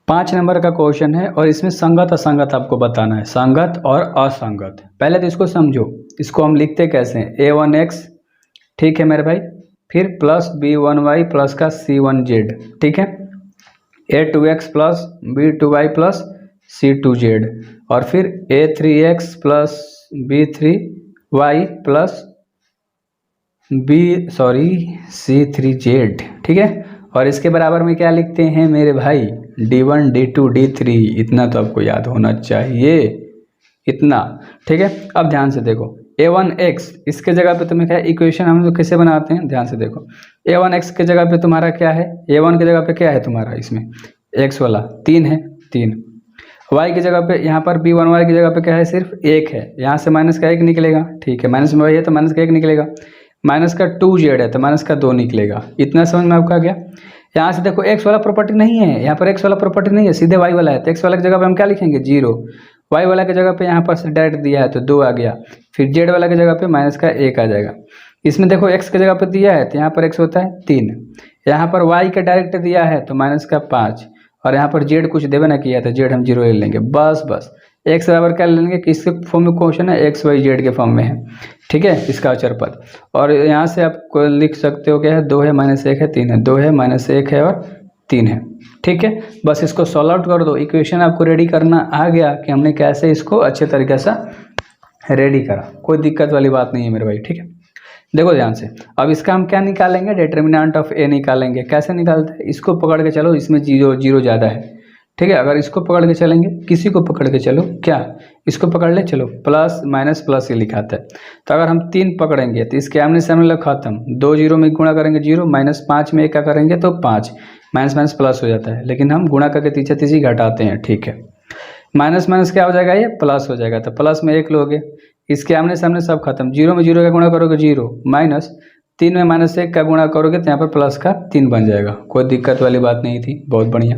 5 number का question है और इसमें संगत असंगत आपको बताना है, संगत और असंगत। पहले तो इसको समझो, इसको हम लिखते कैसे हैं, a1x, ठीक है मेरे भाई, फिर प्लस b1y प्लस का c1z, ठीक है, a2x plus b2y plus c2z, और फिर a3x plus b3y plus c3z, ठीक है। और इसके बराबर में क्या लिखते हैं मेरे भाई, d1 d2 d3, इतना तो आपको याद होना चाहिए, इतना, ठीक है। अब ध्यान से देखो, a1x इसके जगह पे तुम्हें क्या इक्वेशन हम लोग कैसे बनाते हैं, ध्यान से देखो, a1x के जगह पे तुम्हारा क्या है, a1 के जगह पे क्या है तुम्हारा, इसमें x वाला 3 है, 3, y की जगह पे यहाँ पर b1y की जगह पे क्या है, सिर्फ 1 है, यहाँ से माइनस का 1 निकलेगा, ठीक है, माइनस में y है तो माइनस का 1 निकलेगा, माइनस का 2z है तो माइनस का 2 निकलेगा, इतना समझ में आपका आ गया। यहाँ से देखो x वाला प्रॉपर्टी नहीं है, यहाँ पर x वाला प्रॉपर्टी नहीं है, सीधे y वाला है, तो x वाला की जगह पे हम क्या लिखेंगे, 0, y वाला की जगह पे यहाँ पर से डायरेक्ट दिया है तो 2 आ गया, फिर z वाला की जगह पे माइनस का 1 आ जाएगा। इसमें देखो x की जगह पे दिया है तो यहाँ पर x होता है 3, यहाँ पर y का डायरेक्ट दिया है तो माइनस का 5, और यहाँ पर z कुछ देवे ना किया तो z हम 0 ले लेंगे, बस x बराबर क्या ले लेंगे, किसके फॉर्म में क्वेश्चन है, x y z के फॉर्म में है, ठीक है, इसका अचर पद। और यहाँ से आप लिख सकते हो क्या है, 2 है माइनस 1 है 3 है, 2 है माइनस 1 है और 3 है, ठीक है। बस इसको सॉल्व आउट कर दो, इक्वेशन आपको रेडी करना आ गया कि हमने कैसे इसको अच्छे तरीके से रेडी करा, कोई दिक्कत वाली बात नहीं है मेरे भाई, ठीक है। देखो ध्यान से, अब इसका हम क्या निकालेंगे, डिटर्मिनेंट ऑफ ए निकालेंगे। कैसे निकालते हैं, इसको पकड़ के चलो, इसमें जीरो ज़्यादा है, ठीक है। अगर इसको पकड़ के चलेंगे, किसी को पकड़ के चलो, क्या इसको पकड़ ले, चलो प्लस माइनस प्लस ये लिखाता है, तो अगर हम 3 पकड़ेंगे तो इसके आमने सामने लग खत्म, 2 0 में गुणा करेंगे 0, माइनस 5 में 1 का करेंगे तो 5, माइनस माइनस प्लस हो जाता है, लेकिन हम गुणा करके तीसरी घटाते हैं, ठीक है। माइनस माइनस क्या हो जाएगा, ये प्लस हो जाएगा, तो प्लस में 1 लोगे, इसके आमने सामने सब खत्म, 0 में 0 का गुणा करोगे 0, माइनस 3 में माइनस 1 का गुणा करोगे तो यहाँ पर प्लस का 3 बन जाएगा, कोई दिक्कत वाली बात नहीं थी, बहुत बढ़िया।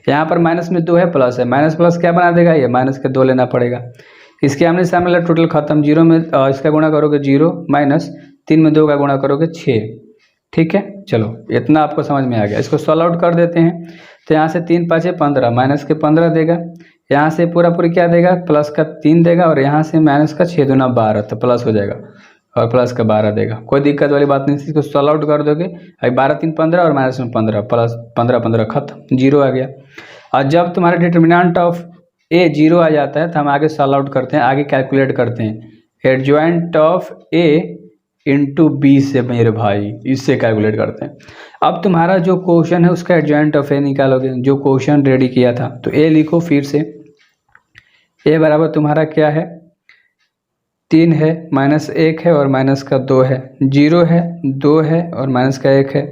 यहाँ पर माइनस में 2 है, प्लस है, माइनस प्लस क्या बना देगा, ये माइनस के 2 लेना पड़ेगा, इसके आमने सामने टोटल खत्म, 0 में इसका गुणा करोगे 0, माइनस 3 में 2 का गुणा करोगे 6, ठीक है। चलो इतना आपको समझ में आ गया, इसको सॉल्व आउट कर देते हैं। तो यहाँ से 3 5 15, माइनस के 15 देगा, यहाँ से पूरी क्या देगा, प्लस का 3 देगा, और यहाँ से माइनस का 6 दूना 12, तो प्लस हो जाएगा, और प्लस का 12 देगा, कोई दिक्कत वाली बात नहीं, इसको सॉल्व आउट कर दोगे, अभी 12 3 15 और माइनस में 15, प्लस 15 15 खत्म, 0 आ गया। और जब तुम्हारा डिटर्मिनेंट ऑफ ए 0 आ जाता है तो हम आगे सॉल्व आउट करते हैं, आगे कैलकुलेट करते हैं, adjoint of A into B से मेरे भाई, इससे कैलकुलेट करते हैं। अब तुम्हारा जो क्वेश्चन है उसका एडजॉइंट ऑफ ए निकालोगे, जो क्वेश्चन रेडी किया था, तो ए लिखो फिर से, ए बराबर तुम्हारा क्या है, 3 है, माइनस 1 है और माइनस का 2 है, 0 है, 2 है और माइनस का 1 है,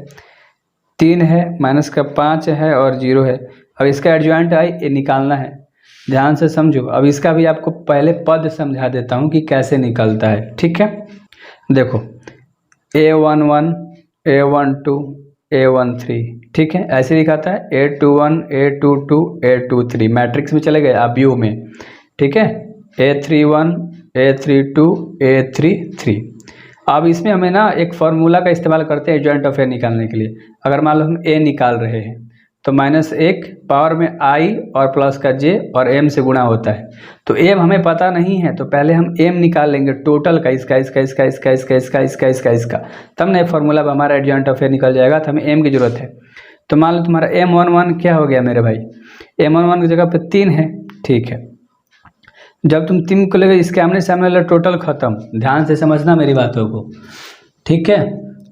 3 है, माइनस का 5 है और 0 है। अब इसका एडजॉइंट आई ए निकालना है, ध्यान से समझो। अब इसका भी आपको पहले पद समझा देता हूँ कि कैसे निकलता है, ठीक है। देखो a11 a12 a13, ठीक है, ऐसे लिखाता है, a21 a22 a23, मैट्रिक्स में चले गए आप व्यू में, ठीक है, a31 a32 a33। अब इसमें हमें ना एक फार्मूला का इस्तेमाल करते हैं एडजॉइंट ऑफ ए निकालने के लिए। अगर मान लो हम ए निकाल रहे हैं तो -1 पावर में आई और प्लस का जे और एम से गुणा होता है, तो एम हमें पता नहीं है, तो पहले हम एम निकाल लेंगे टोटल का, इसका, तब ना फार्मूला पर हमारा एडजॉइंट ऑफ ए निकल जाएगा, तो हमें एम की जरूरत है। तो मान लो तुम्हारा m11 क्या हो गया मेरे भाई, m11 की जगह पे 3 है, ठीक है। जब तुम 3 को लेगे, इसके आमने सामने वाला टोटल खत्म, ध्यान से समझना मेरी बातों को, ठीक है।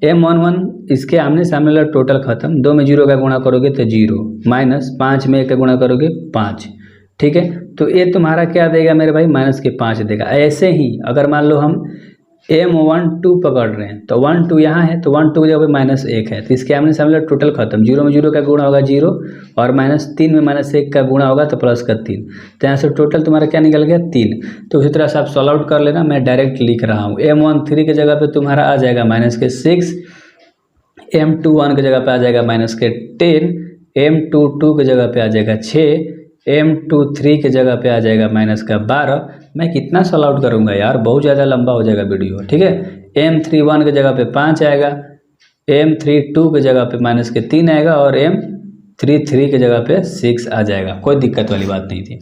m11 इसके आमने सामने वाला टोटल खत्म, 2 में 0 का गुणा करोगे तो 0, माइनस 5 में 1 का गुणा करोगे 5, ठीक है। तो ये तुम्हारा क्या देगा मेरे भाई, माइनस के 5 देगा। ऐसे ही अगर मान लो हम m12 पकड़ रहे हैं तो 1 2 यहाँ है, तो 1 2 की जगह पे -1 है, तो इसके आमने सामने टोटल खत्म, 0 में 0 का गुणा होगा 0 और -3 में -1 का गुणा होगा तो प्लस का 3, तो यहाँ से टोटल तुम्हारा क्या निकल गया 3। तो उसी तरह से आप सॉल्व आउट कर लेना, मैं डायरेक्ट लिख रहा हूँ। m13 की जगह पे तुम्हारा आ जाएगा -6, m21 की जगह पे आ जाएगा -10, m22 की जगह पे आ जाएगा 6, m23 की जगह पे आ जाएगा -12। मैं कितना सॉल्व आउट करूँगा यार, बहुत ज़्यादा लंबा हो जाएगा वीडियो, ठीक है। m31 की जगह पे 5 आएगा, m32 की जगह पे -3 आएगा और 3 की जगह पे 6 आ जाएगा, कोई दिक्कत वाली बात नहीं थी।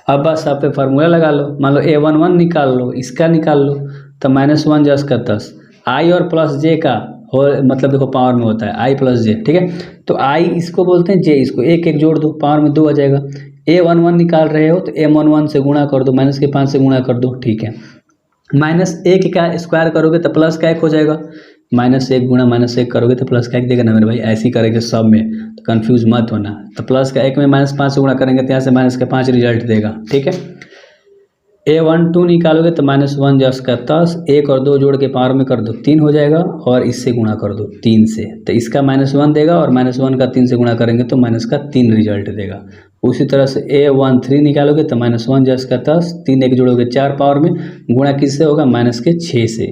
अब बस आप पे फार्मूला लगा लो, मान लो A11 निकाल लो, इसका निकाल लो, तो -1 10 का 10 i और प्लस j का हो, मतलब देखो पावर में होता है i प्लस j, ठीक है। तो i इसको बोलते हैं, j इसको, एक एक जोड़ दो, पावर में 2 आ जाएगा। A11 निकाल रहे हो तो M11 से गुणा कर दो, -5 से गुणा कर दो, ठीक है। -1 का स्क्वायर करोगे तो प्लस का 1 हो जाएगा, -1 गुणा -1 करोगे तो प्लस का 1 देगा ना मेरे भाई। ऐसे ही करेंगे सब में, तो कंफ्यूज मत होना। तो प्लस का 1 में -5 से गुणा करेंगे तो यहाँ से -5 रिजल्ट देगा, ठीक है। A12 निकालोगे तो -1 10 का 10, 1 और 2 जोड़ के पावर में कर दो 3 हो जाएगा, और इससे गुणा कर दो 3 से, तो इसका -1 देगा, और -1 का 3 से गुणा करेंगे तो -3 रिजल्ट देगा। उसी तरह से A13 निकालोगे तो -1 10 का 10, 3 1 जोड़ोगे 4 पावर में, गुणा किससे होगा, -6 से।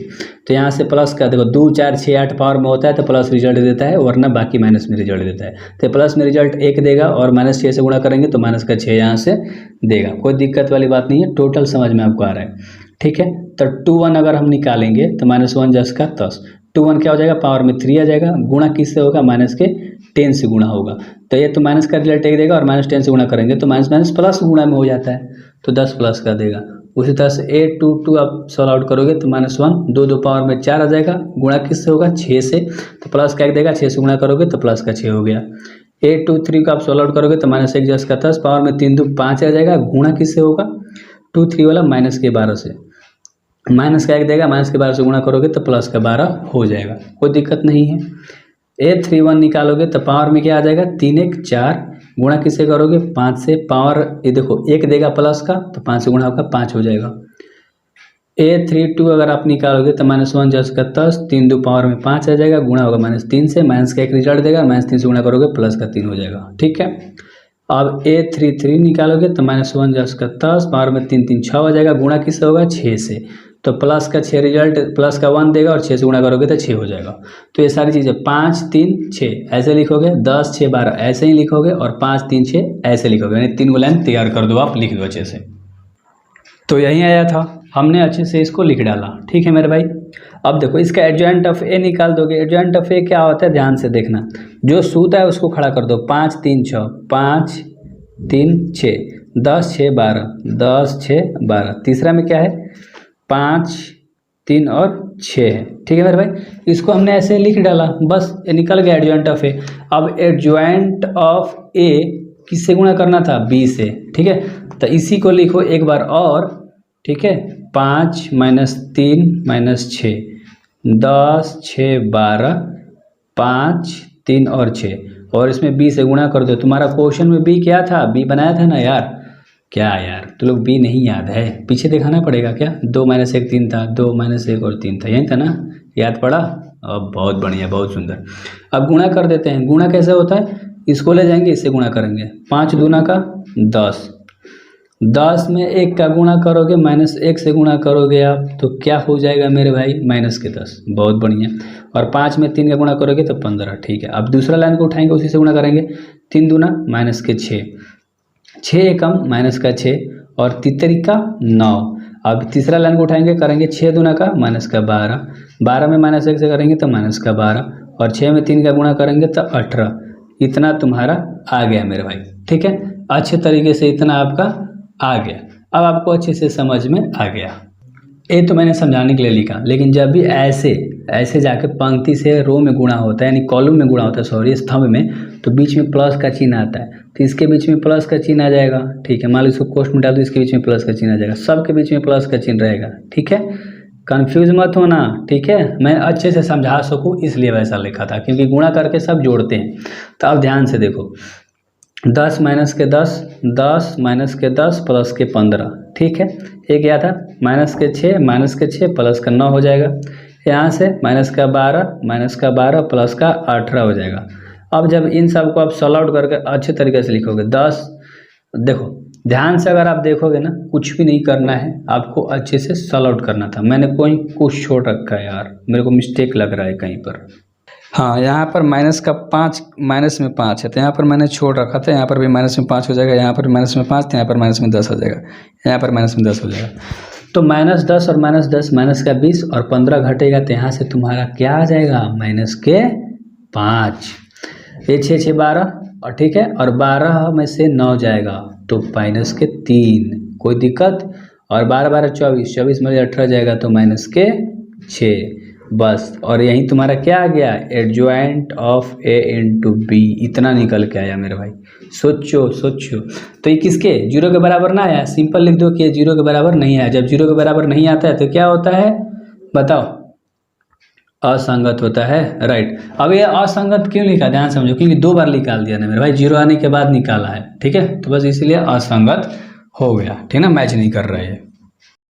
तो यहाँ से प्लस का देखो 2 4 6 8 पावर में होता है तो प्लस रिजल्ट देता है, वरना बाकी माइनस में रिजल्ट देता है। तो प्लस में रिजल्ट 1 देगा, और -6 से गुणा करेंगे तो -6 यहाँ से देगा, कोई दिक्कत वाली बात नहीं है, टोटल समझ में आपको आ रहा है, ठीक है। तो 2 1 अगर हम निकालेंगे तो -1 10 का 10, 2 1 क्या हो जाएगा, पावर में 3 आ जाएगा, गुणा किससे होगा, -10 से गुणा होगा। तो ये तो माइनस का रिजल्ट 1 देगा, और -10 से गुणा करेंगे तो माइनस प्लस गुणा में हो जाता है, तो 10 प्लस का देगा। उसी तरह से A22 आप सॉल्व आउट करोगे तो -1 2 पावर में 4 आ जाएगा, गुणा किससे होगा, 6 से, तो प्लस का 1 देगा, 6 से गुणा करोगे तो प्लस का 6 हो गया। A23 को आप सॉल्व आउट करोगे तो -1 10 का 10, पावर में 3 2 5 आ जाएगा, गुणा किससे होगा, 2 3 वाला -12 से, माइनस का 1 देगा, -12 से गुणा करोगे तो प्लस का 12 हो जाएगा, कोई दिक्कत नहीं है। A31 निकालोगे तो पावर में क्या आ जाएगा, 3 1 4, गुणा किससे करोगे, 5 से, पावर ये देखो 1 देगा प्लस का, तो 5 से गुणा होगा 5 हो जाएगा। A32 अगर आप निकालोगे तो -1 10 का 10, 3 2 पावर में 5 आ जाएगा, गुणा होगा -3 से, माइनस का 1 रिजल्ट देगा, -3 से गुणा करोगे प्लस का 3 हो जाएगा, ठीक है। अब A33 निकालोगे तो -1 10 का 10, पावर में 3 3 6 आ जाएगा, गुणा किससे होगा, 6 से, तो प्लस का 6 रिजल्ट, प्लस का 1 देगा, और 6 से गुणा करोगे तो 6 हो जाएगा। तो ये सारी चीज़ें 5 3 6 ऐसे लिखोगे, 10 6 12 ऐसे ही लिखोगे, और 5 3 6 ऐसे लिखोगे, यानी 3 लाइन तैयार कर दो, आप लिख दो अच्छे से। तो यही आया था, हमने अच्छे से इसको लिख डाला, ठीक है मेरे भाई। अब देखो इसका एडजॉइंट ऑफ ए निकाल दोगे। एडजॉइंट ऑफ ए क्या होता है, ध्यान से देखना, जो सूता है उसको खड़ा कर दो, 5 3 6, 5 3 6, 10 6 12, 10 6 12, तीसरा में क्या है, 5 3 और 6 है, ठीक है मेरे भाई। इसको हमने ऐसे लिख डाला, बस निकल गया एडजॉइंट ऑफ ए। अब एडजॉइंट ऑफ ए किससे गुणा करना था, बी से, ठीक है। तो इसी को लिखो एक बार और, ठीक है, 5 -3 -6, 10 6 12, 5 3 और 6, और इसमें बी से गुणा कर दो। तुम्हारा क्वेश्चन में बी क्या था, बी बनाया था ना यार, क्या यार तो लोग बी नहीं याद है, पीछे दिखाना पड़ेगा क्या, 2 -1 3 था, 2 -1 और 3 था, यही था ना, याद पड़ा। अब बहुत बढ़िया, बहुत सुंदर। अब गुणा कर देते हैं। गुणा कैसे होता है, इसको ले जाएंगे, इससे गुणा करेंगे, 5 दूना का 10, 10 में 1 का गुणा करोगे, -1 से गुणा करोगे आप, तो क्या हो जाएगा मेरे भाई, -10, बहुत बढ़िया। और 5 में 3 का गुणा करोगे तो 15, ठीक है। अब दूसरा लाइन को उठाएंगे, उसी से गुणा करेंगे, 3 दूना -6, 6 एकम -6, और तितरिका 9। अब तीसरा लाइन को उठाएंगे, करेंगे 6 दूना का -12, 12 में -1 से करेंगे तो -12, और 6 में 3 का गुणा करेंगे तो 18। इतना तुम्हारा आ गया मेरे भाई, ठीक है, अच्छे तरीके से इतना आपका आ गया। अब आपको अच्छे से समझ में आ गया। ये तो मैंने समझाने के लिए लिखा, लेकिन जब भी ऐसे जाके पंक्ति से रो में गुणा होता है, यानी कॉलम में गुणा होता है, सॉरी स्तंभ में, तो बीच में प्लस का चिन्ह आता है, तो इसके बीच में प्लस का चिन्ह आ जाएगा, ठीक है। मान लो इसको कोष्ठ में डाल दो, इसके बीच में प्लस का चिन्ह आ जाएगा, सबके बीच में प्लस का चिन्ह रहेगा, ठीक है। कंफ्यूज मत होना, ठीक है, मैं अच्छे से समझा सकूँ इसलिए वैसा लिखा था, क्योंकि गुणा करके सब जोड़ते हैं। तो अब ध्यान से देखो, 10 -10, 10 -10 प्लस के 15, ठीक है। ये क्या था, -6 प्लस का 9 हो जाएगा। यहाँ से -12 प्लस का 18 हो जाएगा। अब जब इन सब को आप सॉल्व आउट करके अच्छे तरीके से लिखोगे, 10, देखो ध्यान से अगर आप देखोगे ना, कुछ भी नहीं करना है आपको, अच्छे से सॉल्व आउट करना था। मैंने कोई कुछ छोड़ रखा है यार, मेरे को मिस्टेक लग रहा है कहीं पर। हाँ, यहाँ पर माइनस में 5 है, तो यहाँ पर मैंने छोड़ रखा था, यहाँ पर भी -5 हो जाएगा, यहाँ पर -5, तो यहाँ पर -10 हो जाएगा, यहाँ पर -10 हो जाएगा। तो -10 और -10, माइनस का 20 और 15 घटेगा, तो यहाँ से तुम्हारा क्या आ जाएगा, -5। ये 6 6 12, और ठीक है, और 12 में से 9 जाएगा तो माइनस के 3, कोई दिक्कत। और 12 12 24, 24 में 18 जाएगा तो माइनस के 6, बस। और यही तुम्हारा क्या आ गया, adjoint of A into B, इतना निकल के आया मेरे भाई। सोचो सोचो, तो ये किसके 0 के बराबर ना आया, सिंपल लिख दो कि 0 के बराबर नहीं आया। जब 0 के बराबर नहीं आता है तो क्या होता है बताओ, असंगत होता है, राइट। अब ये असंगत क्यों लिखा, ध्यान समझो, क्योंकि 2 बार निकाल दिया ना मेरे भाई, 0 आने के बाद निकाला है, ठीक है, तो बस इसीलिए असंगत हो गया, ठीक है ना, मैच नहीं कर रहा है।